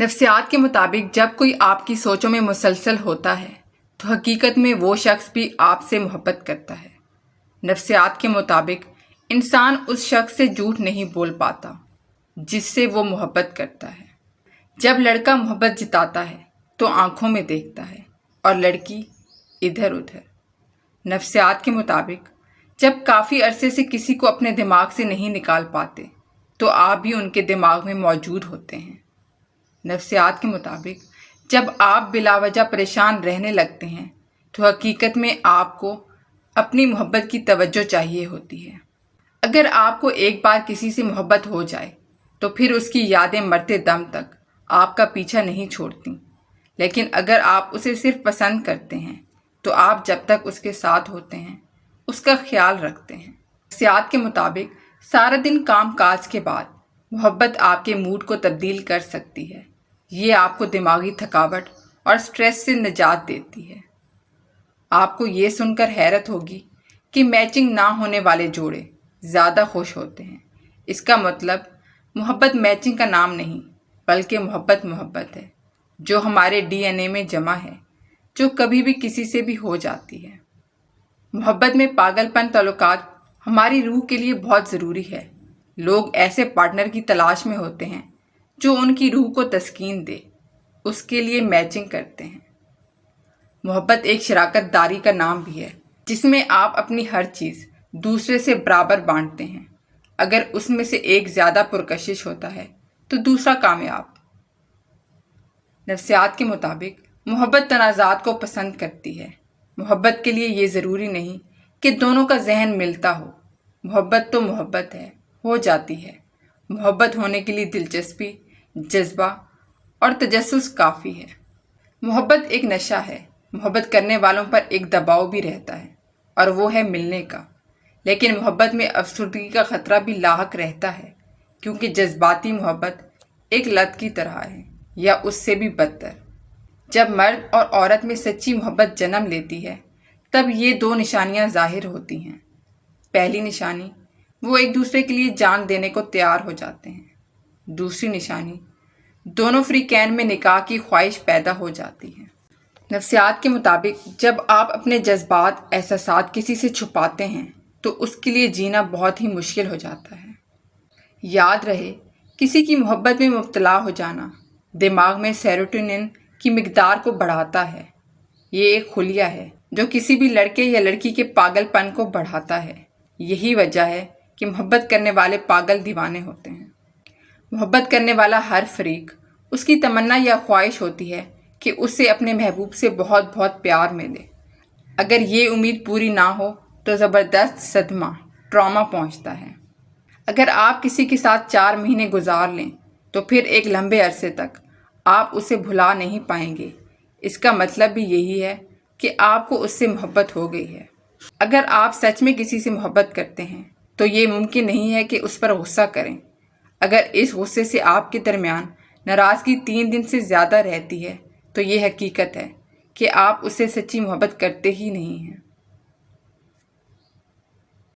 نفسیات کے مطابق جب کوئی آپ کی سوچوں میں مسلسل ہوتا ہے تو حقیقت میں وہ شخص بھی آپ سے محبت کرتا ہے۔ نفسیات کے مطابق انسان اس شخص سے جھوٹ نہیں بول پاتا جس سے وہ محبت کرتا ہے۔ جب لڑکا محبت جتاتا ہے تو آنکھوں میں دیکھتا ہے اور لڑکی ادھر ادھر۔ نفسیات کے مطابق جب کافی عرصے سے کسی کو اپنے دماغ سے نہیں نکال پاتے تو آپ بھی ان کے دماغ میں موجود ہوتے ہیں۔ نفسیات کے مطابق جب آپ بلا وجہ پریشان رہنے لگتے ہیں تو حقیقت میں آپ کو اپنی محبت کی توجہ چاہیے ہوتی ہے۔ اگر آپ کو ایک بار کسی سے محبت ہو جائے تو پھر اس کی یادیں مرتے دم تک آپ کا پیچھا نہیں چھوڑتی، لیکن اگر آپ اسے صرف پسند کرتے ہیں تو آپ جب تک اس کے ساتھ ہوتے ہیں اس کا خیال رکھتے ہیں۔ نفسیات کے مطابق سارا دن کام کاج کے بعد محبت آپ کے موڈ کو تبدیل کر سکتی ہے۔ یہ آپ کو دماغی تھکاوٹ اور سٹریس سے نجات دیتی ہے۔ آپ کو یہ سن کر حیرت ہوگی کہ میچنگ نہ ہونے والے جوڑے زیادہ خوش ہوتے ہیں۔ اس کا مطلب محبت میچنگ کا نام نہیں بلکہ محبت ہے جو ہمارے ڈی این اے میں جمع ہے، جو کبھی بھی کسی سے بھی ہو جاتی ہے۔ محبت میں پاگل پن تعلقات ہماری روح کے لیے بہت ضروری ہے۔ لوگ ایسے پارٹنر کی تلاش میں ہوتے ہیں جو ان کی روح کو تسکین دے، اس کے لیے میچنگ کرتے ہیں۔ محبت ایک شراکت داری کا نام بھی ہے جس میں آپ اپنی ہر چیز دوسرے سے برابر بانٹتے ہیں۔ اگر اس میں سے ایک زیادہ پرکشش ہوتا ہے تو دوسرا کامیاب۔ نفسیات کے مطابق محبت تنازعات کو پسند کرتی ہے۔ محبت کے لیے یہ ضروری نہیں کہ دونوں کا ذہن ملتا ہو۔ محبت تو محبت ہے، ہو جاتی ہے۔ محبت ہونے کے لیے دلچسپی، جذبہ اور تجسس کافی ہے۔ محبت ایک نشہ ہے۔ محبت کرنے والوں پر ایک دباؤ بھی رہتا ہے اور وہ ہے ملنے کا، لیکن محبت میں افسردگی کا خطرہ بھی لاحق رہتا ہے کیونکہ جذباتی محبت ایک لت کی طرح ہے یا اس سے بھی بدتر۔ جب مرد اور عورت میں سچی محبت جنم لیتی ہے تب یہ دو نشانیاں ظاہر ہوتی ہیں۔ پہلی نشانی، وہ ایک دوسرے کے لیے جان دینے کو تیار ہو جاتے ہیں۔ دوسری نشانی، دونوں فریقین میں نکاح کی خواہش پیدا ہو جاتی ہے۔ نفسیات کے مطابق جب آپ اپنے جذبات، احساسات کسی سے چھپاتے ہیں تو اس کے لیے جینا بہت ہی مشکل ہو جاتا ہے۔ یاد رہے، کسی کی محبت میں مبتلا ہو جانا دماغ میں سیروٹونین کی مقدار کو بڑھاتا ہے۔ یہ ایک خلیہ ہے جو کسی بھی لڑکے یا لڑکی کے پاگل پن کو بڑھاتا ہے۔ یہی وجہ ہے کہ محبت کرنے والے پاگل دیوانے ہوتے ہیں۔ محبت کرنے والا ہر فریق، اس کی تمنا یا خواہش ہوتی ہے کہ اسے اپنے محبوب سے بہت بہت پیار ملے۔ اگر یہ امید پوری نہ ہو تو زبردست صدمہ، ٹراما پہنچتا ہے۔ اگر آپ کسی کے ساتھ 4 مہینے گزار لیں تو پھر ایک لمبے عرصے تک آپ اسے بھلا نہیں پائیں گے۔ اس کا مطلب بھی یہی ہے کہ آپ کو اس سے محبت ہو گئی ہے۔ اگر آپ سچ میں کسی سے محبت کرتے ہیں تو یہ ممکن نہیں ہے کہ اس پر غصہ کریں۔ اگر اس غصے سے آپ کے درمیان ناراضگی 3 دن سے زیادہ رہتی ہے تو یہ حقیقت ہے کہ آپ اسے سچی محبت کرتے ہی نہیں ہیں۔